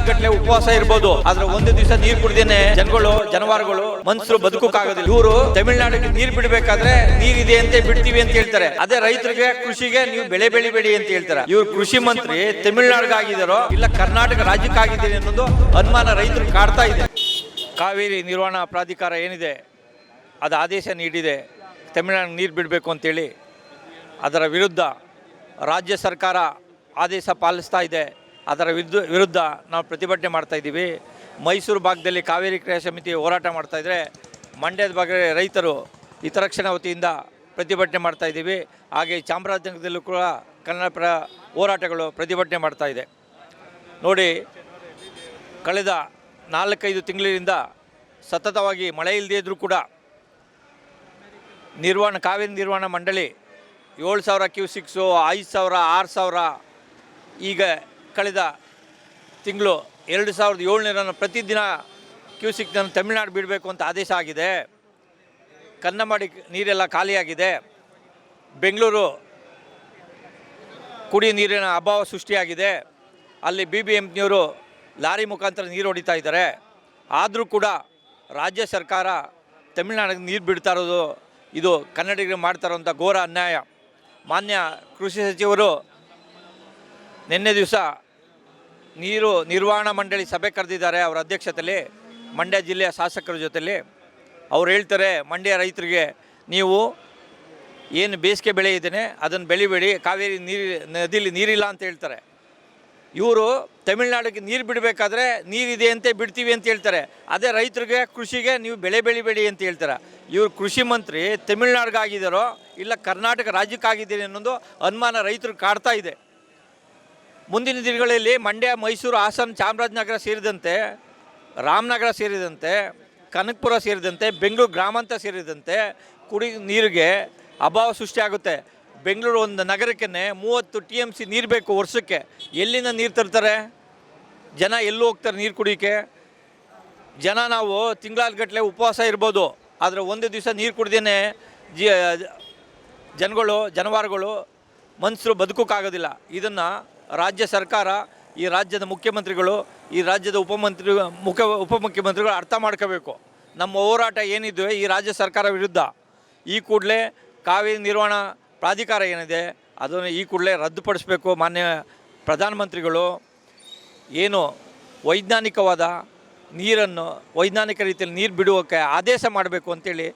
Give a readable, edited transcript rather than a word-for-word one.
ತಿಂಗಳಾದ್ಗಟ್ಲೆ ಉಪವಾಸ ಇರ್ಬೋದು, ಆದ್ರೆ ಒಂದು ದಿವಸ ನೀರು ಕುಡ್ದೇನೆ ಜನಗಳು ಜನವಾರಗಳು ಮನುಷ್ಯರು ಬದುಕೋಕ್ಕಾಗೋದಿಲ್ಲ. ಇವರು ತಮಿಳುನಾಡಿಗೆ ನೀರು ಬಿಡಬೇಕಾದ್ರೆ ನೀರಿದೆ ಅಂತ ಬಿಡ್ತೀವಿ ಅಂತ ಹೇಳ್ತಾರೆ. ಅದೇ ರೈತರಿಗೆ ಕೃಷಿಗೆ ನೀವು ಬೆಳೆ ಬೆಳಿಬೇಡಿ ಅಂತ ಹೇಳ್ತಾರೆ. ಇವ್ರು ಕೃಷಿ ಮಂತ್ರಿ ತಮಿಳುನಾಡಿಗಾಗಿದ್ದಾರೋ ಇಲ್ಲ ಕರ್ನಾಟಕ ರಾಜ್ಯಕ್ಕಾಗಿದ್ದೀರಿ ಅನ್ನೋದು ಅನುಮಾನ ರೈತರು ಕಾಡ್ತಾ ಇದೆ. ಕಾವೇರಿ ನಿರ್ವಹಣಾ ಪ್ರಾಧಿಕಾರ ಏನಿದೆ ಅದು ಆದೇಶ ನೀಡಿದೆ ತಮಿಳುನಾಡಿಗೆ ನೀರು ಬಿಡಬೇಕು ಅಂತೇಳಿ. ಅದರ ವಿರುದ್ಧ ರಾಜ್ಯ ಸರ್ಕಾರ ಆದೇಶ ಪಾಲಿಸ್ತಾ ಇದೆ. ಅದರ ವಿರುದ್ಧ ನಾವು ಪ್ರತಿಭಟನೆ ಮಾಡ್ತಾ ಇದ್ದೀವಿ. ಮೈಸೂರು ಭಾಗದಲ್ಲಿ ಕಾವೇರಿ ಕ್ರಿಯಾ ಸಮಿತಿ ಹೋರಾಟ ಮಾಡ್ತಾಯಿದ್ರೆ, ಮಂಡ್ಯದ ಭಾಗ ರೈತರು ಹಿತರಕ್ಷಣಾ ವತಿಯಿಂದ ಪ್ರತಿಭಟನೆ ಮಾಡ್ತಾ ಇದ್ದೀವಿ. ಹಾಗೆ ಚಾಮರಾಜನಗರದಲ್ಲೂ ಕೂಡ ಕನ್ನಡ ಪರ ಹೋರಾಟಗಳು ಪ್ರತಿಭಟನೆ ಮಾಡ್ತಾ ಇದೆ. ನೋಡಿ, ಕಳೆದ 4-5 ತಿಂಗಳಿಂದ ಸತತವಾಗಿ ಮಳೆ ಇಲ್ಲದೇ ಇದ್ದರೂ ಕೂಡ ಕಾವೇರಿ ನಿರ್ವಹಣಾ ಮಂಡಳಿ 7,000 ಕ್ಯೂಸಿಕ್ಸು, 5,000, 6,000, ಈಗ ಕಳೆದ ತಿಂಗಳು 2,700 ಪ್ರತಿದಿನ ಕ್ಯೂಸಿಕ್ನನ್ನು ತಮಿಳುನಾಡು ಬಿಡಬೇಕು ಅಂತ ಆದೇಶ ಆಗಿದೆ. ಕನ್ನಂಬಾಡಿ ನೀರೆಲ್ಲ ಖಾಲಿಯಾಗಿದೆ. ಬೆಂಗಳೂರು ಕುಡಿಯ ನೀರಿನ ಅಭಾವ ಸೃಷ್ಟಿಯಾಗಿದೆ. ಅಲ್ಲಿ BBMPನವರು ಲಾರಿ ಮುಖಾಂತರ ನೀರು ಹೊಡಿತಾ ಇದ್ದಾರೆ. ಆದರೂ ಕೂಡ ರಾಜ್ಯ ಸರ್ಕಾರ ತಮಿಳುನಾಡಿಗೆ ನೀರು ಬಿಡ್ತಾ ಇರೋದು ಇದು ಕನ್ನಡಿಗರಿಗೆ ಮಾಡ್ತಾ ಇರೋಂಥ ಘೋರ ಅನ್ಯಾಯ. ಮಾನ್ಯ ಕೃಷಿ ಸಚಿವರು ನಿನ್ನೆ ದಿವಸ ನೀರು ನಿರ್ವಹಣಾ ಮಂಡಳಿ ಸಭೆ ಕರೆದಿದ್ದಾರೆ. ಅವರ ಅಧ್ಯಕ್ಷತೆಯಲ್ಲಿ ಮಂಡ್ಯ ಜಿಲ್ಲೆಯ ಶಾಸಕರ ಜೊತೆಯಲ್ಲಿ ಅವ್ರು ಹೇಳ್ತಾರೆ, ಮಂಡ್ಯ ರೈತರಿಗೆ ನೀವು ಏನು ಬೇಸಿಗೆ ಬೆಳೆ ಇದ್ದೇನೆ ಅದನ್ನು ಬೆಳಿಬೇಡಿ, ಕಾವೇರಿ ನದಿಲಿ ನೀರಿಲ್ಲ ಅಂತ ಹೇಳ್ತಾರೆ. ಇವರು ತಮಿಳುನಾಡಿಗೆ ನೀರು ಬಿಡಬೇಕಾದ್ರೆ ನೀರಿದೆ ಅಂತ ಬಿಡ್ತೀವಿ ಅಂತ ಹೇಳ್ತಾರೆ. ಅದೇ ರೈತರಿಗೆ ಕೃಷಿಗೆ ನೀವು ಬೆಳೆ ಬೆಳಿಬೇಡಿ ಅಂತ ಹೇಳ್ತಾರೆ. ಇವರು ಕೃಷಿ ಮಂತ್ರಿ ತಮಿಳುನಾಡಿಗಾಗಿದ್ದಾರೋ ಇಲ್ಲ ಕರ್ನಾಟಕ ರಾಜ್ಯಕ್ಕಾಗಿದ್ದೀರಿ ಅನ್ನೋದು ಅನುಮಾನ ರೈತರು ಕಾಡ್ತಾ ಇದೆ. ಮುಂದಿನ ದಿನಗಳಲ್ಲಿ ಮಂಡ್ಯ, ಮೈಸೂರು, ಹಾಸನ, ಚಾಮರಾಜನಗರ ಸೇರಿದಂತೆ, ರಾಮನಗರ ಸೇರಿದಂತೆ, ಕನಕಪುರ ಸೇರಿದಂತೆ, ಬೆಂಗಳೂರು ಗ್ರಾಮಾಂತರ ಸೇರಿದಂತೆ ಕುಡಿ ನೀರಿಗೆ ಅಭಾವ ಸೃಷ್ಟಿಯಾಗುತ್ತೆ. ಬೆಂಗಳೂರು ಒಂದು ನಗರಕ್ಕೆ 30 TMC ನೀರು ಬೇಕು ವರ್ಷಕ್ಕೆ. ಎಲ್ಲಿಂದ ನೀರು ತರ್ತಾರೆ ಜನ? ಎಲ್ಲೂ ಹೋಗ್ತಾರೆ ನೀರು ಕುಡಿಯೋಕ್ಕೆ? ನಾವು ತಿಂಗಳಾದ್ಗಟ್ಲೆ ಉಪವಾಸ ಇರ್ಬೋದು, ಆದರೆ ಒಂದು ದಿವಸ ನೀರು ಕುಡ್ದೇನೆ ಜನಗಳು ಜನವಾರಗಳು ಮನುಷ್ಯರು ಬದುಕೋಕ್ಕಾಗೋದಿಲ್ಲ. ಇದನ್ನು ರಾಜ್ಯ ಸರ್ಕಾರ, ಈ ರಾಜ್ಯದ ಮುಖ್ಯಮಂತ್ರಿಗಳು, ಈ ರಾಜ್ಯದ ಉಪಮುಖ್ಯಮಂತ್ರಿಗಳು ಅರ್ಥ ಮಾಡ್ಕೋಬೇಕು. ನಮ್ಮ ಹೋರಾಟ ಏನಿದೆ ಈ ರಾಜ್ಯ ಸರ್ಕಾರ ವಿರುದ್ಧ, ಈ ಕೂಡಲೇ ಕಾವೇರಿ ನಿರ್ವಹಣಾ ಪ್ರಾಧಿಕಾರ ಏನಿದೆ ಅದನ್ನು ಈ ಕೂಡಲೇ ರದ್ದುಪಡಿಸಬೇಕು. ಮಾನ್ಯ ಪ್ರಧಾನಮಂತ್ರಿಗಳು ಏನು ವೈಜ್ಞಾನಿಕವಾದ ನೀರನ್ನು ವೈಜ್ಞಾನಿಕ ರೀತಿಯಲ್ಲಿ ನೀರು ಬಿಡುವಕ್ಕೆ ಆದೇಶ ಮಾಡಬೇಕು ಅಂತೇಳಿ